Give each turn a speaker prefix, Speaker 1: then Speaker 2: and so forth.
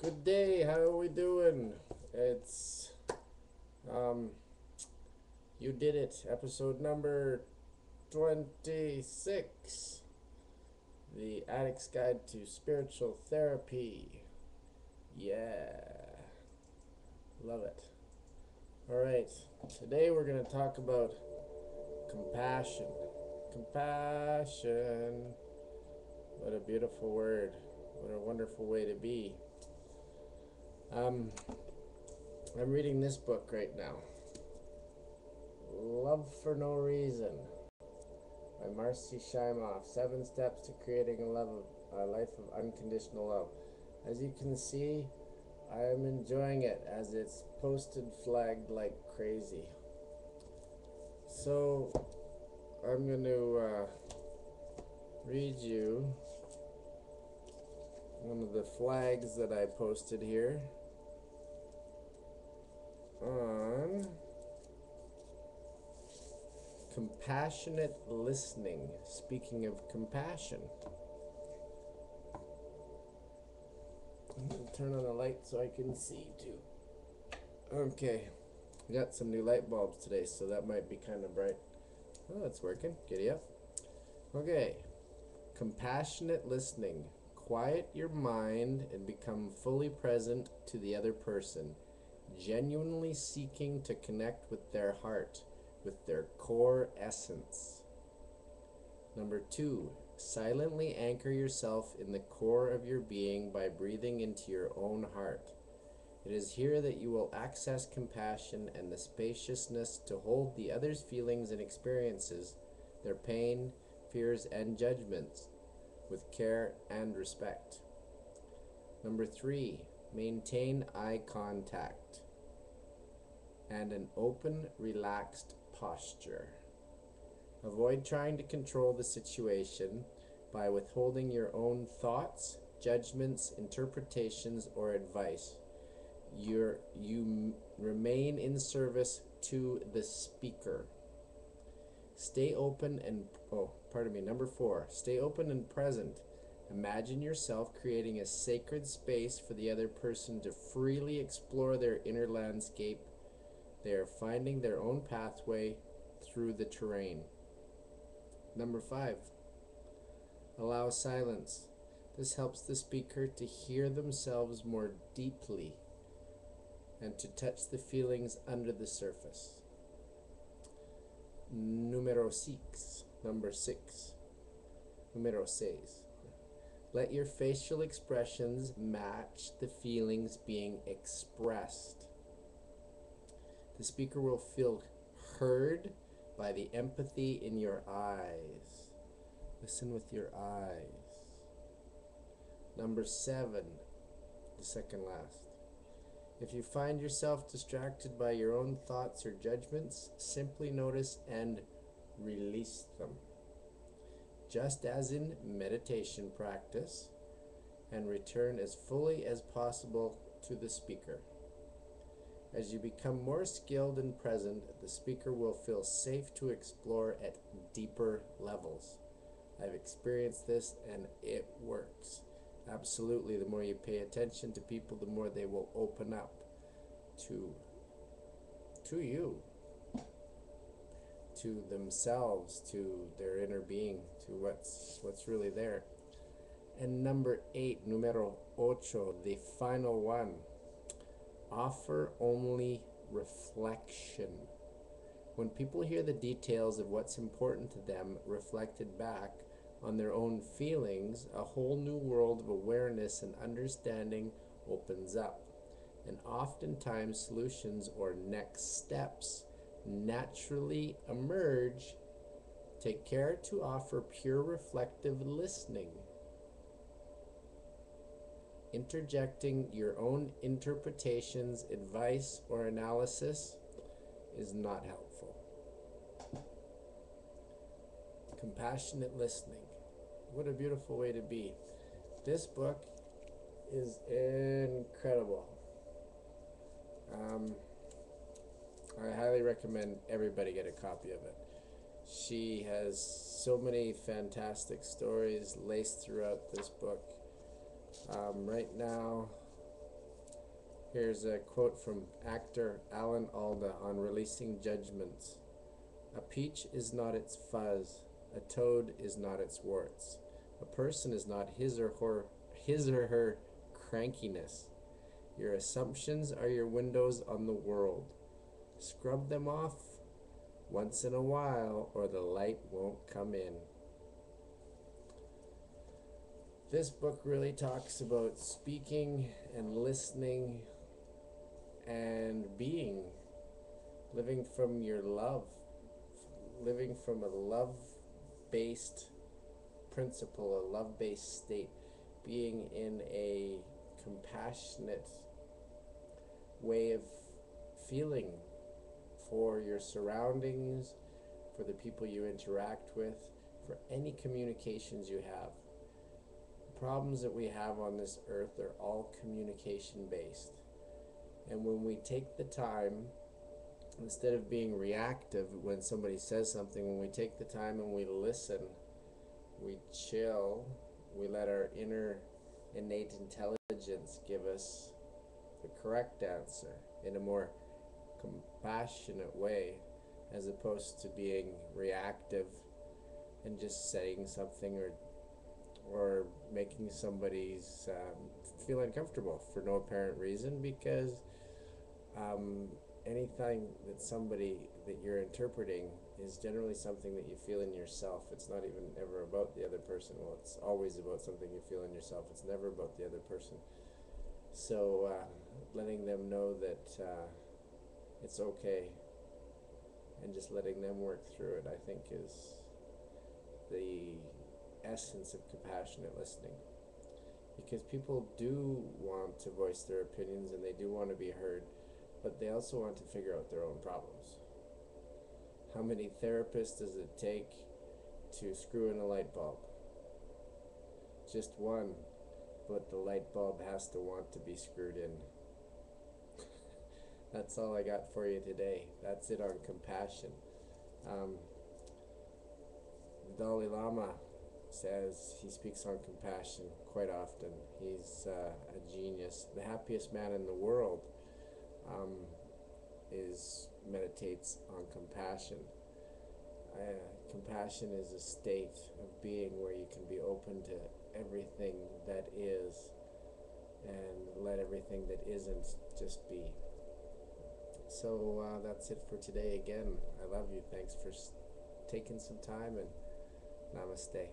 Speaker 1: Good day, how are we doing? It's, um, you did it, episode number 26, The Addict's Guide to Spiritual Therapy. Yeah, love it. Alright, today we're going to talk about compassion. Compassion. What a beautiful word. What a wonderful way to be. I'm reading this book right now. Love for No Reason by Marcy Shimoff. 7 Steps to Creating a Life of Unconditional Love. As you can see, I am enjoying it as it's posted flagged like crazy. So I'm going to read you one of the flags that I posted here on compassionate listening. Speaking of compassion, I'm going to turn on the light so I can see too. Okay, I got some new light bulbs today, so that might be kind of bright. Oh, it's working. Giddy up. Okay, compassionate listening. Quiet your mind and become fully present to the other person, genuinely seeking to connect with their heart, with their core essence. Number 2, silently anchor yourself in the core of your being by breathing into your own heart. It is here that you will access compassion and the spaciousness to hold the other's feelings and experiences, their pain, fears, and judgments, with care and respect. Number 3, maintain eye contact and an open, relaxed posture. Avoid trying to control the situation by withholding your own thoughts, judgments, interpretations, or advice. You remain in service to the speaker. Stay open and, number 4, stay open and present. Imagine yourself creating a sacred space for the other person to freely explore their inner landscape. They are finding their own pathway through the terrain. Number 5, allow silence. This helps the speaker to hear themselves more deeply and to touch the feelings under the surface. Number 6. Numero 6. Let your facial expressions match the feelings being expressed. The speaker will feel heard by the empathy in your eyes. Listen with your eyes. Number 7, the second last. If you find yourself distracted by your own thoughts or judgments, simply notice and release them, just as in meditation practice, and return as fully as possible to the speaker. As you become more skilled and present, the speaker will feel safe to explore at deeper levels. I've experienced this and it works. Absolutely, the more you pay attention to people, the more they will open up to you, to themselves, to their inner being, to what's really there. And number 8, numero 8, the final one. Offer only reflection. When people hear the details of what's important to them reflected back on their own feelings, a whole new world of awareness and understanding opens up. And oftentimes solutions or next steps naturally emerge. Take care to offer pure reflective listening. Interjecting your own interpretations, advice, or analysis is not helpful. Compassionate listening. What a beautiful way to be. This book is incredible. I highly recommend everybody get a copy of it. She has so many fantastic stories laced throughout this book. Right now, Here's a quote from actor Alan Alda on releasing judgments. A peach is not its fuzz, a toad is not its warts. A person is not his or her crankiness. Your assumptions are your windows on the world. Scrub them off once in a while or the light won't come in. This book really talks about speaking and listening and being, living from your love, living from a love-based principle, a love-based state, being in a compassionate way of feeling for your surroundings, for the people you interact with, for any communications you have. The problems that we have on this earth are all communication based. And when we take the time, instead of being reactive when somebody says something, when we take the time and we listen, we chill, we let our inner innate intelligence give us the correct answer in a more compassionate way, as opposed to being reactive and just saying something or making somebody's feel uncomfortable for no apparent reason, because anything that you're interpreting is generally something that you feel in yourself. It's not even ever about the other person. Well, it's always about something you feel in yourself. It's never about the other person. So letting them know that it's okay and just letting them work through it, I think, is the essence of compassionate listening. Because people do want to voice their opinions and they do want to be heard, but they also want to figure out their own problems. How many therapists does it take to screw in a light bulb? Just one, but the light bulb has to want to be screwed in. That's all I got for you today. That's it on compassion. The Dalai Lama says he speaks on compassion quite often. He's a genius. The happiest man in the world meditates on compassion. Compassion is a state of being where you can be open to everything that is and let everything that isn't just be. So that's it for today. Again, I love you. Thanks for taking some time, and namaste.